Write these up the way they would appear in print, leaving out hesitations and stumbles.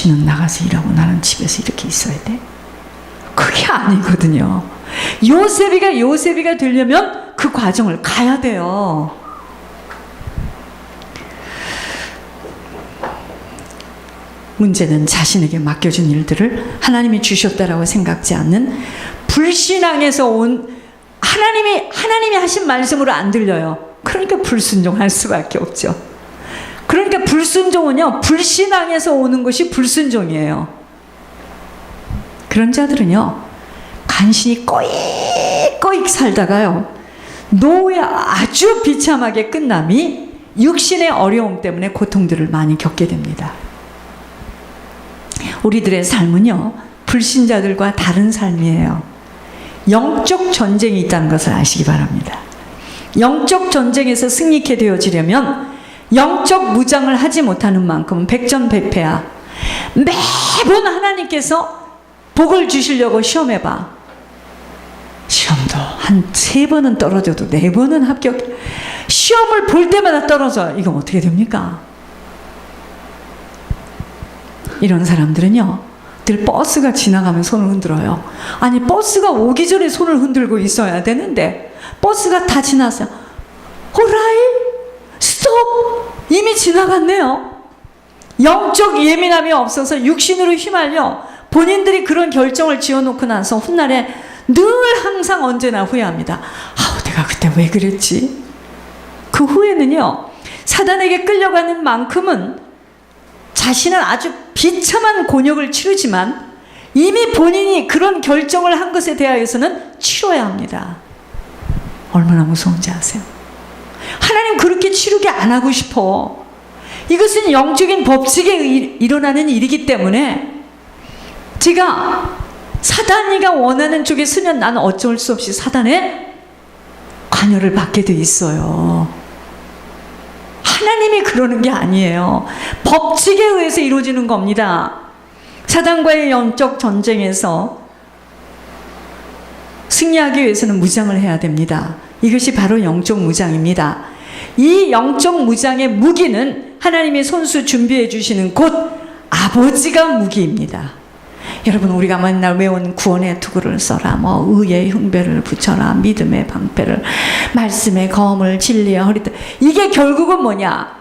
지는 나가서 일하고 나는 집에서 이렇게 있어야 돼? 그게 아니거든요. 요셉이가 되려면 그 과정을 가야 돼요. 문제는 자신에게 맡겨준 일들을 하나님이 주셨다라고 생각지 않는 불신앙에서 온 하나님이 하신 말씀으로 안 들려요. 그러니까 불순종할 수밖에 없죠. 그러니까 불순종은요, 불신앙에서 오는 것이 불순종이에요. 그런 자들은요, 간신히 꼬익꼬익 살다가요, 노후에 아주 비참하게 끝남이 육신의 어려움 때문에 고통들을 많이 겪게 됩니다. 우리들의 삶은요, 불신자들과 다른 삶이에요. 영적 전쟁이 있다는 것을 아시기 바랍니다. 영적 전쟁에서 승리케 되어지려면 영적 무장을 하지 못하는 만큼은 백전백패야. 매번 하나님께서 복을 주시려고 시험해봐. 시험도 한 3번은 떨어져도 4번은 합격. 시험을 볼 때마다 떨어져. 이건 어떻게 됩니까? 이런 사람들은요, 늘 버스가 지나가면 손을 흔들어요. 아니, 버스가 오기 전에 손을 흔들고 있어야 되는데 버스가 다 지나서 오라이 스톱, 이미 지나갔네요. 영적 예민함이 없어서 육신으로 휘말려 본인들이 그런 결정을 지어놓고 나서 훗날에 늘 항상 언제나 후회합니다. 아우, 내가 그때 왜 그랬지? 그 후회는요, 사단에게 끌려가는 만큼은 자신은 아주 비참한 곤욕을 치르지만 이미 본인이 그런 결정을 한 것에 대하여서는 치러야 합니다. 얼마나 무서운지 아세요? 하나님 그렇게 치르게 안 하고 싶어. 이것은 영적인 법칙에 일어나는 일이기 때문에 제가 사단이가 원하는 쪽에 서면 나는 어쩔 수 없이 사단의 관여를 받게 돼 있어요. 하나님이 그러는 게 아니에요. 법칙에 의해서 이루어지는 겁니다. 사단과의 영적 전쟁에서 승리하기 위해서는 무장을 해야 됩니다. 이것이 바로 영적 무장입니다. 이 영적 무장의 무기는 하나님의 손수 준비해 주시는 곧 아버지가 무기입니다. 여러분, 우리가 맨날 외운 구원의 투구를 써라, 뭐 의의 흉배를 붙여라, 믿음의 방패를, 말씀의 검을, 진리의 허리띠, 이게 결국은 뭐냐?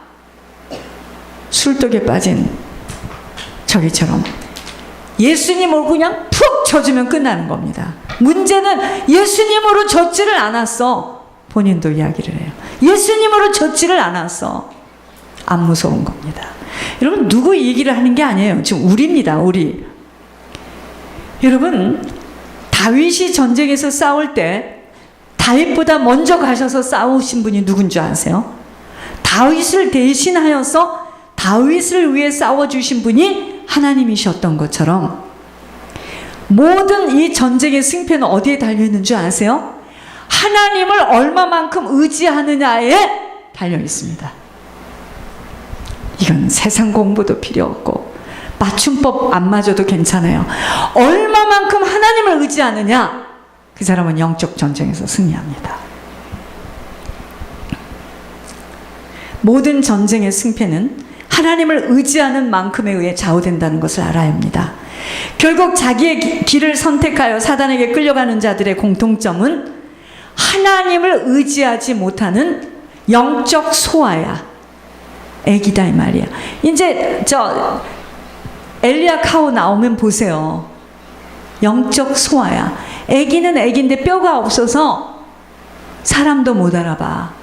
술독에 빠진 저기처럼 예수님을 그냥 푹 져주면 끝나는 겁니다. 문제는 예수님으로 젖지를 않았어. 본인도 이야기를 해요. 예수님으로 젖지를 않았어. 안 무서운 겁니다. 여러분, 누구 얘기를 하는 게 아니에요. 지금 우리입니다. 우리. 여러분, 다윗이 전쟁에서 싸울 때 다윗보다 먼저 가셔서 싸우신 분이 누군지 아세요? 다윗을 대신하여서 다윗을 위해 싸워주신 분이 하나님이셨던 것처럼 모든 이 전쟁의 승패는 어디에 달려있는 줄 아세요? 하나님을 얼마만큼 의지하느냐에 달려있습니다. 이건 세상 공부도 필요 없고 맞춤법 안 맞아도 괜찮아요. 얼마만큼 하나님을 의지하느냐, 그 사람은 영적 전쟁에서 승리합니다. 모든 전쟁의 승패는 하나님을 의지하는 만큼에 의해 좌우된다는 것을 알아야 합니다. 결국 자기의 길을 선택하여 사단에게 끌려가는 자들의 공통점은 하나님을 의지하지 못하는 영적 소아야, 애기다 이 말이야. 이제 엘리야 카오 나오면 보세요. 영적 소아야. 애기는 애기인데 뼈가 없어서 사람도 못 알아봐.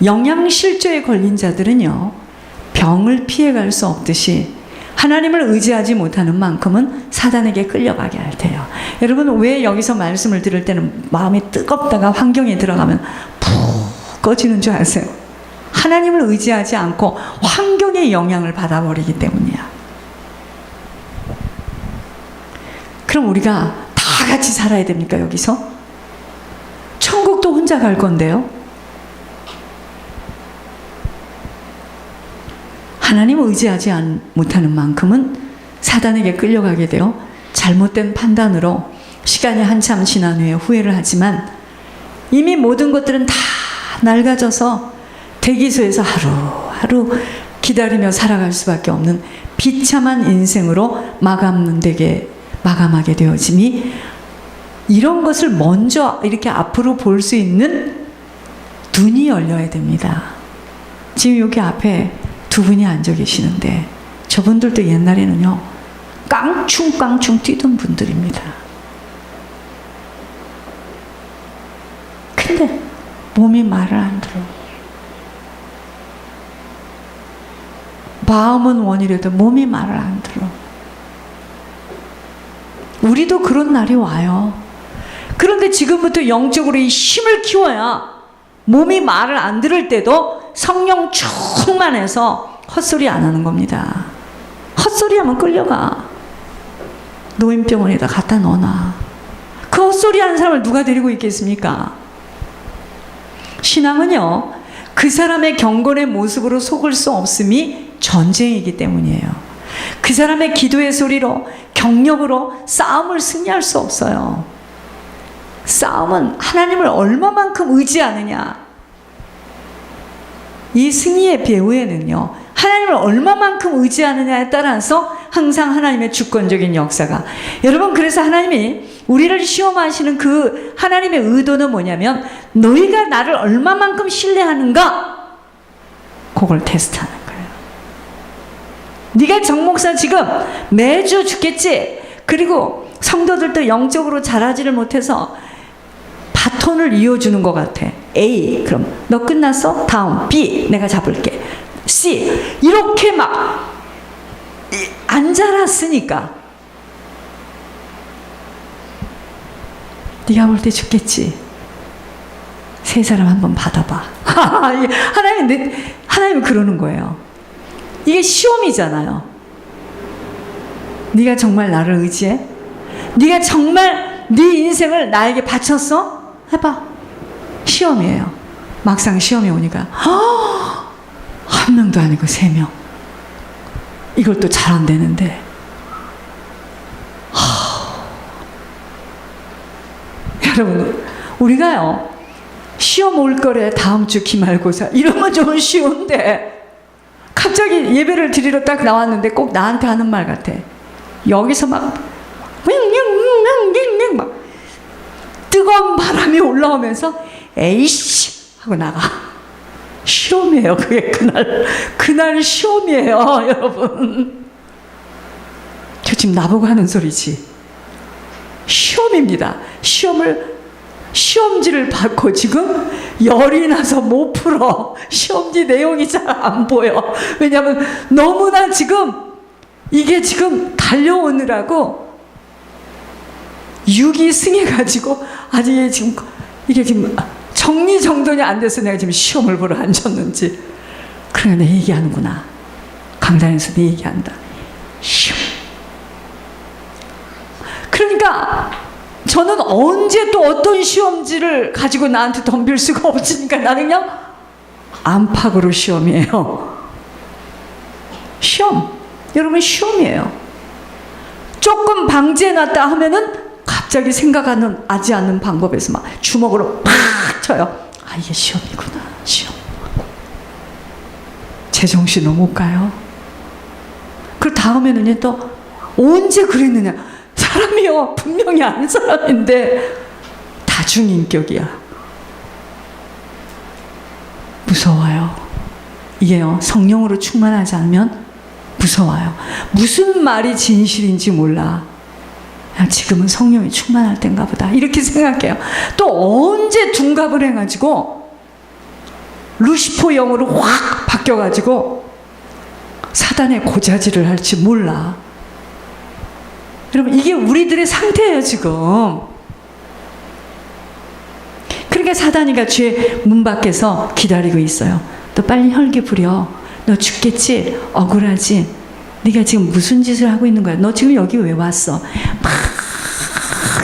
영양실조에 걸린 자들은요, 병을 피해갈 수 없듯이 하나님을 의지하지 못하는 만큼은 사단에게 끌려가게 할 테요. 여러분, 왜 여기서 말씀을 들을 때는 마음이 뜨겁다가 환경에 들어가면 푹 꺼지는 줄 아세요? 하나님을 의지하지 않고 환경의 영향을 받아버리기 때문이야. 그럼 우리가 다 같이 살아야 됩니까, 여기서? 천국도 혼자 갈 건데요. 하나님을 의지하지 못하는 만큼은 사단에게 끌려가게 되어 잘못된 판단으로 시간이 한참 지난 후에 후회를 하지만 이미 모든 것들은 다 낡아져서 대기소에서 하루하루 기다리며 살아갈 수밖에 없는 비참한 인생으로 마감하게 되어짐이, 이런 것을 먼저 이렇게 앞으로 볼 수 있는 눈이 열려야 됩니다. 지금 여기 앞에 두 분이 앉아 계시는데 저분들도 옛날에는요 깡충깡충 뛰던 분들입니다. 근데 몸이 말을 안 들어. 마음은 원이라도 몸이 말을 안 들어. 우리도 그런 날이 와요. 그런데 지금부터 영적으로 이 힘을 키워야 몸이 말을 안 들을 때도 성령 충만해서 헛소리 안 하는 겁니다. 헛소리하면 끌려가. 노인병원에다 갖다 넣어놔. 그 헛소리 하는 사람을 누가 데리고 있겠습니까? 신앙은요, 그 사람의 경건의 모습으로 속을 수 없음이 전쟁이기 때문이에요. 그 사람의 기도의 소리로, 경력으로 싸움을 승리할 수 없어요. 싸움은 하나님을 얼마만큼 의지하느냐. 이 승리의 배후에는요, 하나님을 얼마만큼 의지하느냐에 따라서 항상 하나님의 주권적인 역사가. 여러분, 그래서 하나님이 우리를 시험하시는 그 하나님의 의도는 뭐냐면, 너희가 나를 얼마만큼 신뢰하는가, 그걸 테스트하는 거예요. 네가 정 목사 지금 매주 죽겠지? 그리고 성도들도 영적으로 자라지를 못해서 바톤을 이어주는 것 같아. A, 그럼 너 끝났어? 다음 B, 내가 잡을게. C, 이렇게 막 안 자랐으니까 네가 볼 때 죽겠지? 세 사람 한번 받아봐. 하나님은 그러는 거예요. 이게 시험이잖아요. 네가 정말 나를 의지해? 네가 정말 네 인생을 나에게 바쳤어? 해봐. 시험이에요. 막상 시험이 오니까 한 명도 아니고 3명. 이걸 또 잘 안 되는데. 여러분, 우리가요 시험 올 거래 다음 주 기말고사 이러면 좀 쉬운데, 갑자기 예배를 드리러 딱 나왔는데 꼭 나한테 하는 말 같아. 여기서 막 막 뜨거운 바람이 올라오면서 에이씨 하고 나가. 시험이에요. 그게 그날 시험이에요. 여러분, 저 지금 나보고 하는 소리지. 시험입니다. 시험지를 받고 지금 열이 나서 못 풀어. 시험지 내용이 잘 안 보여. 왜냐하면 너무나 지금 이게 지금 달려오느라고 육이 승해가지고 아직 이게 지금 정리정돈이 안 돼서 내가 지금 시험을 보러 앉았는지. 그래, 내 얘기하는구나. 강단에서 내 얘기한다. 시험. 그러니까 저는 언제 또 어떤 시험지를 가지고 나한테 덤빌 수가 없으니까 나는 그냥 안팎으로 시험이에요. 시험. 여러분, 시험이에요. 조금 방지해놨다 하면은 갑자기 생각하지 않는 방법에서 막 주먹으로 팍 쳐요. 아, 이게 시험이구나. 시험. 제정신으로 못 가요. 그 다음에는 또 언제 그랬느냐. 사람이요, 분명히 아는 사람인데 다중인격이야. 무서워요. 이게요, 성령으로 충만하지 않으면 무서워요. 무슨 말이 진실인지 몰라. 지금은 성령이 충만할 때인가 보다, 이렇게 생각해요. 또 언제 둔갑을 해가지고 루시퍼 영으로 확 바뀌어가지고 사단의 고자질을 할지 몰라. 여러분, 이게 우리들의 상태예요 지금. 그러니까 사단이가 죄 문 밖에서 기다리고 있어요. 너 빨리 혈기 부려. 너 죽겠지? 억울하지? 네가 지금 무슨 짓을 하고 있는 거야? 너 지금 여기 왜 왔어? 막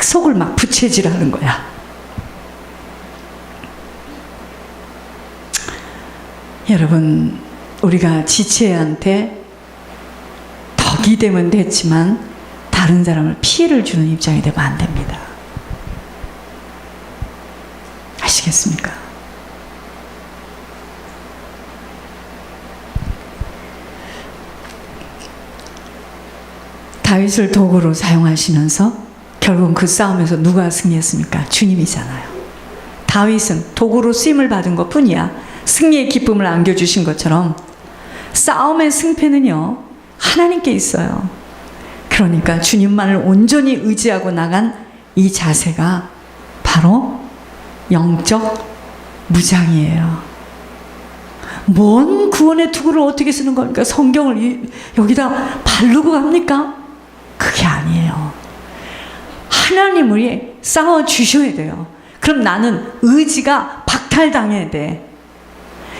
속을 막 부채질하는 거야. 여러분, 우리가 지체한테 덕이 되면 됐지만 다른 사람을 피해를 주는 입장이 되면 안 됩니다. 아시겠습니까? 다윗을 도구로 사용하시면서 결국 그 싸움에서 누가 승리했습니까? 주님이잖아요. 다윗은 도구로 쓰임을 받은 것 뿐이야. 승리의 기쁨을 안겨주신 것처럼 싸움의 승패는요, 하나님께 있어요. 그러니까 주님만을 온전히 의지하고 나간 이 자세가 바로 영적 무장이에요. 뭔 구원의 투구를 어떻게 쓰는 겁니까? 성경을 여기다 바르고 갑니까? 그게 아니에요. 하나님이 싸워 주셔야 돼요. 그럼 나는 의지가 박탈당해야 돼.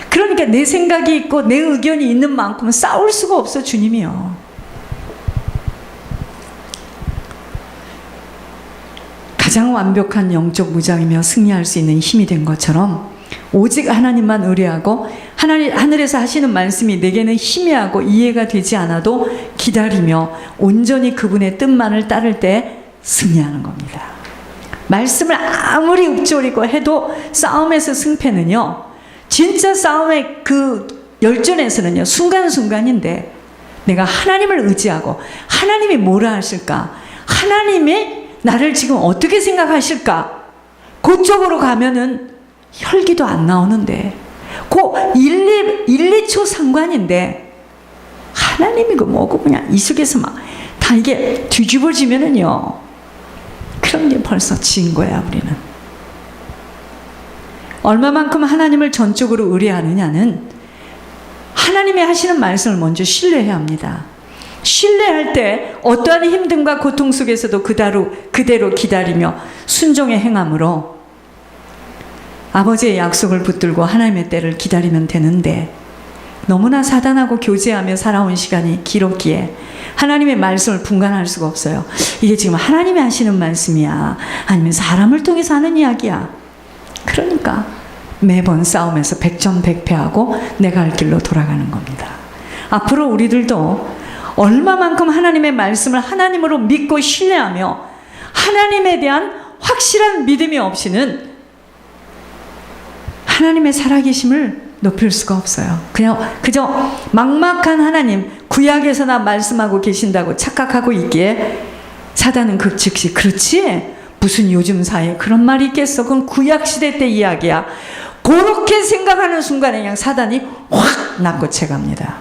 그러니까 내 생각이 있고 내 의견이 있는 만큼은 싸울 수가 없어, 주님이요. 가장 완벽한 영적 무장이며 승리할 수 있는 힘이 된 것처럼 오직 하나님만 의뢰하고 하늘에서 하시는 말씀이 내게는 희미하고 이해가 되지 않아도 기다리며 온전히 그분의 뜻만을 따를 때 승리하는 겁니다. 말씀을 아무리 읊조리고 해도 싸움에서 승패는요, 진짜 싸움의 그 열전에서는요, 순간순간인데 내가 하나님을 의지하고 하나님이 뭐라 하실까? 하나님이 나를 지금 어떻게 생각하실까? 그쪽으로 가면은 혈기도 안 나오는데 그 1, 2초 상관인데 하나님이 그 뭐고 그냥 이 속에서 막 다 이게 뒤집어지면은요, 그런 게 벌써 지은 거야. 우리는 얼마만큼 하나님을 전적으로 의뢰하느냐는 하나님이 하시는 말씀을 먼저 신뢰해야 합니다. 신뢰할 때 어떠한 힘듦과 고통 속에서도 그대로 기다리며 순종의 행함으로 아버지의 약속을 붙들고 하나님의 때를 기다리면 되는데, 너무나 사단하고 교제하며 살아온 시간이 길었기에 하나님의 말씀을 분간할 수가 없어요. 이게 지금 하나님이 하시는 말씀이야, 아니면 사람을 통해서 하는 이야기야. 그러니까 매번 싸움에서 백전백패하고 내가 할 길로 돌아가는 겁니다. 앞으로 우리들도 얼마만큼 하나님의 말씀을 하나님으로 믿고 신뢰하며 하나님에 대한 확실한 믿음이 없이는 하나님의 살아계심을 높일 수가 없어요. 그저 막막한 하나님, 구약에서나 말씀하고 계신다고 착각하고 있기에 사단은 즉시 그렇지? 무슨 요즘 사회에 그런 말이 있겠어? 그건 구약시대 때 이야기야. 그렇게 생각하는 순간에 그냥 사단이 확 낚고채 갑니다.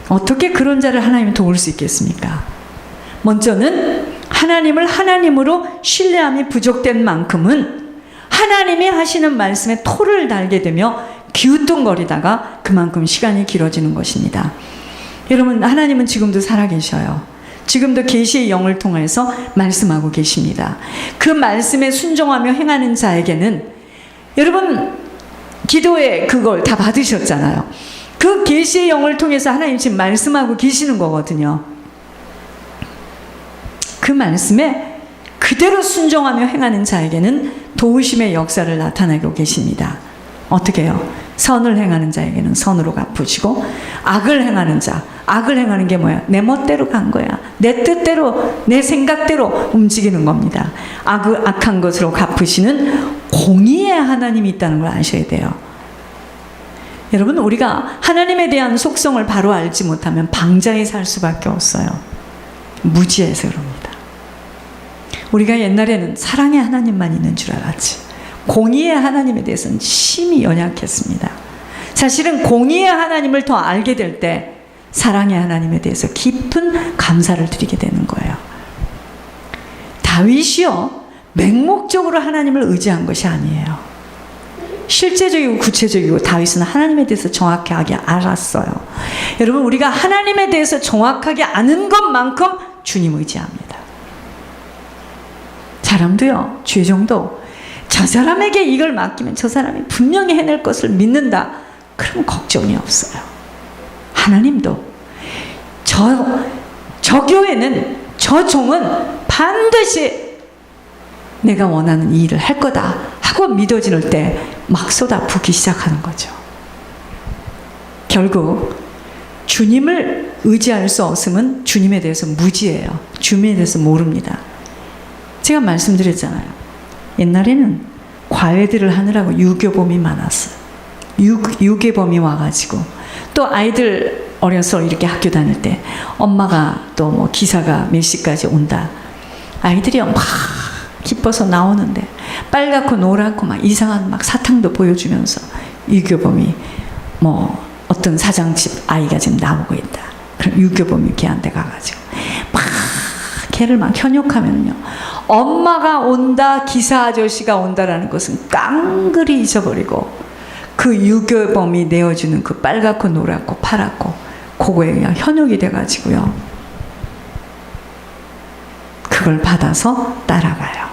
어떻게 그런 자를 하나님이 도울 수 있겠습니까? 먼저는 하나님을 하나님으로 신뢰함이 부족된 만큼은 하나님이 하시는 말씀에 토를 달게 되며 기우뚱거리다가 그만큼 시간이 길어지는 것입니다. 여러분, 하나님은 지금도 살아계셔요. 지금도 계시의 영을 통해서 말씀하고 계십니다. 그 말씀에 순종하며 행하는 자에게는, 여러분 기도에 그걸 다 받으셨잖아요. 그 계시의 영을 통해서 하나님 지금 말씀하고 계시는 거거든요. 그 말씀에 그대로 순종하며 행하는 자에게는 도우심의 역사를 나타내고 계십니다. 어떻게 해요? 선을 행하는 자에게는 선으로 갚으시고, 악을 행하는 자, 악을 행하는 게 뭐야? 내 멋대로 간 거야. 내 뜻대로, 내 생각대로 움직이는 겁니다. 악한 것으로 갚으시는 공의의 하나님이 있다는 걸 아셔야 돼요. 여러분, 우리가 하나님에 대한 속성을 바로 알지 못하면 방자에 살 수밖에 없어요. 무지해서 그럽니다. 우리가 옛날에는 사랑의 하나님만 있는 줄 알았지, 공의의 하나님에 대해서는 심히 연약했습니다. 사실은 공의의 하나님을 더 알게 될 때 사랑의 하나님에 대해서 깊은 감사를 드리게 되는 거예요. 다윗이요, 맹목적으로 하나님을 의지한 것이 아니에요. 실제적이고 구체적이고 다윗은 하나님에 대해서 정확하게 알았어요. 여러분, 우리가 하나님에 대해서 정확하게 아는 것만큼 주님 의지합니다. 사람도요, 죄종도 저 사람에게 이걸 맡기면 저 사람이 분명히 해낼 것을 믿는다, 그러면 걱정이 없어요. 하나님도 저 교회는, 저 종은 반드시 내가 원하는 이 일을 할 거다 하고 믿어질 때 막 쏟아붓기 시작하는 거죠. 결국 주님을 의지할 수 없으면 주님에 대해서 무지해요. 주님에 대해서 모릅니다. 제가 말씀드렸잖아요. 옛날에는 과외들을 하느라고 유교범이 많았어요. 유괴범이 와가지고 또 아이들 어려서 이렇게 학교 다닐 때 엄마가 또 뭐 기사가 몇 시까지 온다. 아이들이 막 기뻐서 나오는데 빨갛고 노랗고 막 이상한 막 사탕도 보여주면서 유교범이 뭐 어떤 사장집 아이가 지금 나오고 있다. 그럼 유교범이 걔한테 가가지고 막 걔를 막 현욕하면요. 엄마가 온다, 기사 아저씨가 온다라는 것은 깡그리 잊어버리고 그 유교범이 내어주는 그 빨갛고 노랗고 파랗고 그거에 그냥 현혹이 돼가지고요. 그걸 받아서 따라가요.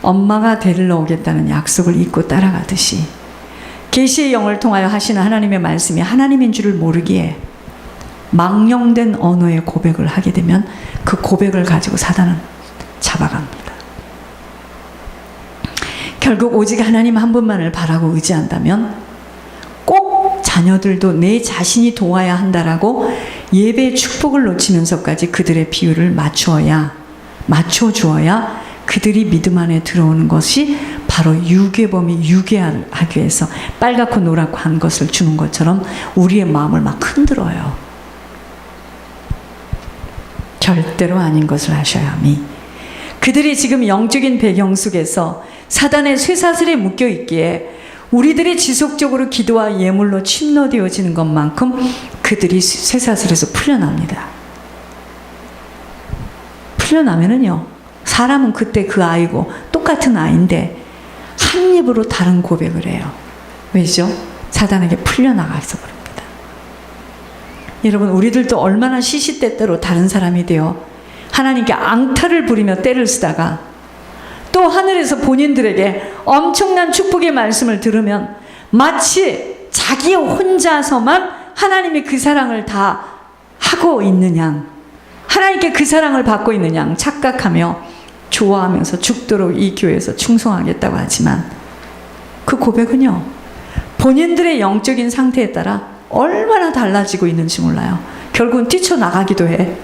엄마가 데리러 오겠다는 약속을 잊고 따라가듯이 계시의 영을 통하여 하시는 하나님의 말씀이 하나님인 줄을 모르기에 망령된 언어의 고백을 하게 되면 그 고백을 가지고 사단은 잡아갑니다. 결국 오직 하나님 한 분만을 바라고 의지한다면 꼭 자녀들도 내 자신이 도와야 한다라고 예배의 축복을 놓치면서까지 그들의 비율을 맞춰주어야 그들이 믿음 안에 들어오는 것이 바로 유괴범이 유괴하기 위해서 빨갛고 노랗고 한 것을 주는 것처럼 우리의 마음을 막 흔들어요. 절대로 아닌 것을 하셔야 함이. 그들이 지금 영적인 배경 속에서 사단의 쇠사슬에 묶여 있기에 우리들이 지속적으로 기도와 예물로 침노되어지는 것만큼 그들이 쇠사슬에서 풀려납니다. 풀려나면은요, 사람은 그때 그 아이고 똑같은 아이인데 한 입으로 다른 고백을 해요. 왜죠? 사단에게 풀려나가서 그럽니다. 여러분, 우리들도 얼마나 시시때때로 다른 사람이 되어 하나님께 앙탈을 부리며 때를 쓰다가 또 하늘에서 본인들에게 엄청난 축복의 말씀을 들으면 마치 자기 혼자서만 하나님이 그 사랑을 다 하고 있는 양, 하나님께 그 사랑을 받고 있는 양 착각하며 좋아하면서 죽도록 이 교회에서 충성하겠다고 하지만 그 고백은요, 본인들의 영적인 상태에 따라 얼마나 달라지고 있는지 몰라요. 결국은 뛰쳐나가기도 해.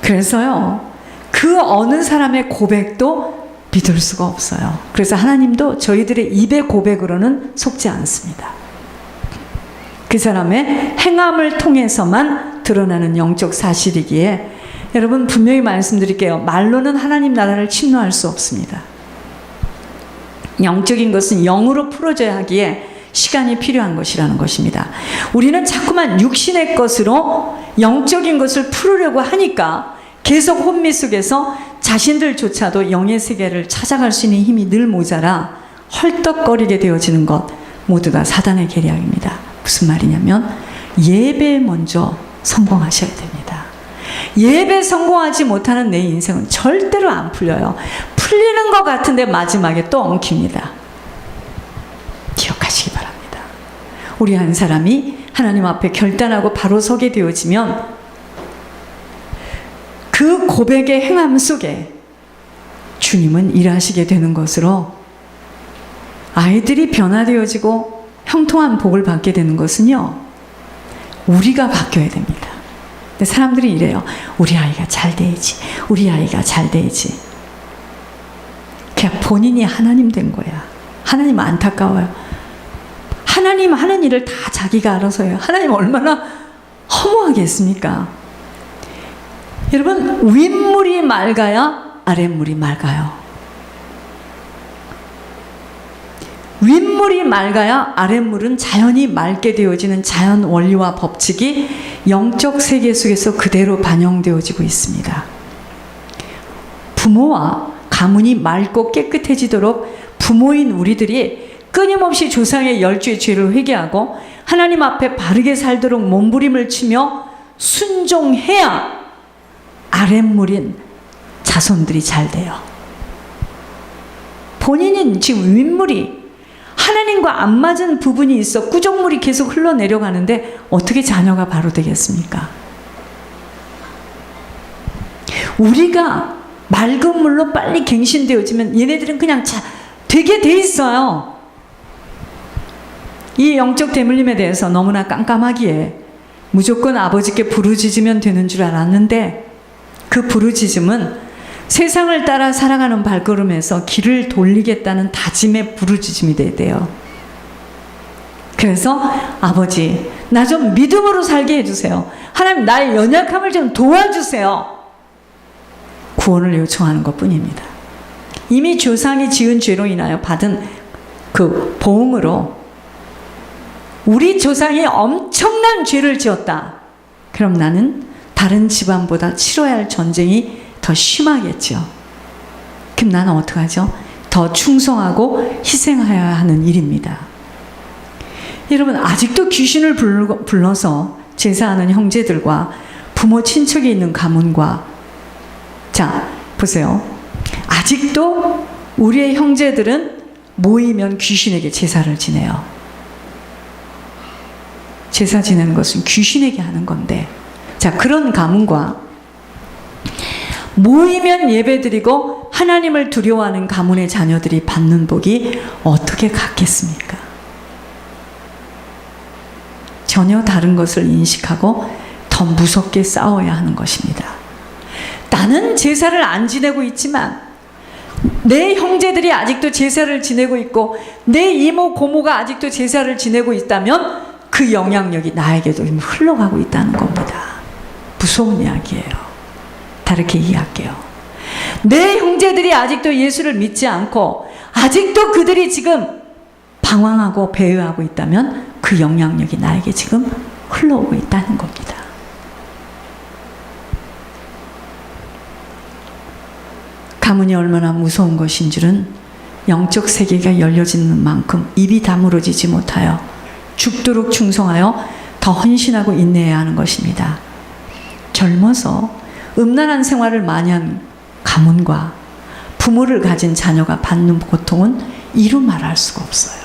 그래서요, 그 어느 사람의 고백도 믿을 수가 없어요. 그래서 하나님도 저희들의 입의 고백으로는 속지 않습니다. 그 사람의 행함을 통해서만 드러나는 영적 사실이기에 여러분, 분명히 말씀드릴게요. 말로는 하나님 나라를 침노할 수 없습니다. 영적인 것은 영으로 풀어져야 하기에 시간이 필요한 것이라는 것입니다. 우리는 자꾸만 육신의 것으로 영적인 것을 풀으려고 하니까 계속 혼미 속에서 자신들조차도 영의 세계를 찾아갈 수 있는 힘이 늘 모자라 헐떡거리게 되어지는 것 모두가 사단의 계략입니다. 무슨 말이냐면 예배에 먼저 성공하셔야 됩니다. 예배 성공하지 못하는 내 인생은 절대로 안 풀려요. 풀리는 것 같은데 마지막에 또 엉킵니다. 기억하시기 바랍니다. 우리 한 사람이 하나님 앞에 결단하고 바로 서게 되어지면 그 고백의 행함 속에 주님은 일하시게 되는 것으로 아이들이 변화되어지고 형통한 복을 받게 되는 것은요, 우리가 바뀌어야 됩니다. 근데 사람들이 이래요. 우리 아이가 잘 돼야지. 우리 아이가 잘 돼야지. 그냥 본인이 하나님 된 거야. 하나님 안타까워요. 하나님 하는 일을 다 자기가 알아서 해요. 하나님 얼마나 허무하겠습니까? 여러분, 윗물이 맑아야 아랫물이 맑아요. 윗물이 맑아야 아랫물은 자연히 맑게 되어지는 자연 원리와 법칙이 영적 세계 속에서 그대로 반영되어지고 있습니다. 부모와 가문이 맑고 깨끗해지도록 부모인 우리들이 끊임없이 조상의 10주의 죄를 회개하고 하나님 앞에 바르게 살도록 몸부림을 치며 순종해야 아랫물인 자손들이 잘 돼요. 본인은 지금 윗물이 하나님과 안 맞은 부분이 있어 꾸정물이 계속 흘러내려가는데 어떻게 자녀가 바로 되겠습니까? 우리가 맑은 물로 빨리 갱신되어지면 얘네들은 그냥 되게 돼 있어요. 이 영적 대물림에 대해서 너무나 깜깜하기에 무조건 아버지께 부르짖으면 되는 줄 알았는데 그 부르짖음은 세상을 따라 살아가는 발걸음에서 길을 돌리겠다는 다짐의 부르짖음이 돼야 돼요. 그래서 아버지, 나 좀 믿음으로 살게 해주세요. 하나님, 나의 연약함을 좀 도와주세요. 구원을 요청하는 것 뿐입니다. 이미 조상이 지은 죄로 인하여 받은 그 보응으로 우리 조상이 엄청난 죄를 지었다. 그럼 나는 다른 집안보다 치러야 할 전쟁이 더 심하겠죠. 그럼 나는 어떡하죠? 더 충성하고 희생하여야 하는 일입니다. 여러분, 아직도 귀신을 불러서 제사하는 형제들과 부모 친척이 있는 가문과, 자 보세요. 아직도 우리의 형제들은 모이면 귀신에게 제사를 지내요. 제사 지내는 것은 귀신에게 하는 건데, 자, 그런 가문과 모이면 예배드리고 하나님을 두려워하는 가문의 자녀들이 받는 복이 어떻게 같겠습니까? 전혀 다른 것을 인식하고 더 무섭게 싸워야 하는 것입니다. 나는 제사를 안 지내고 있지만 내 형제들이 아직도 제사를 지내고 있고 내 이모 고모가 아직도 제사를 지내고 있다면 그 영향력이 나에게도 흘러가고 있다는 겁니다. 무서운 이야기예요. 다르게 이해할게요. 내 형제들이 아직도 예수를 믿지 않고 아직도 그들이 지금 방황하고 배회하고 있다면 그 영향력이 나에게 지금 흘러오고 있다는 겁니다. 가문이 얼마나 무서운 것인 줄은 영적 세계가 열려지는 만큼 입이 다물어지지 못하여 죽도록 충성하여 더 헌신하고 인내해야 하는 것입니다. 젊어서 음란한 생활을 많이 한 가문과 부모를 가진 자녀가 받는 고통은 이루 말할 수가 없어요.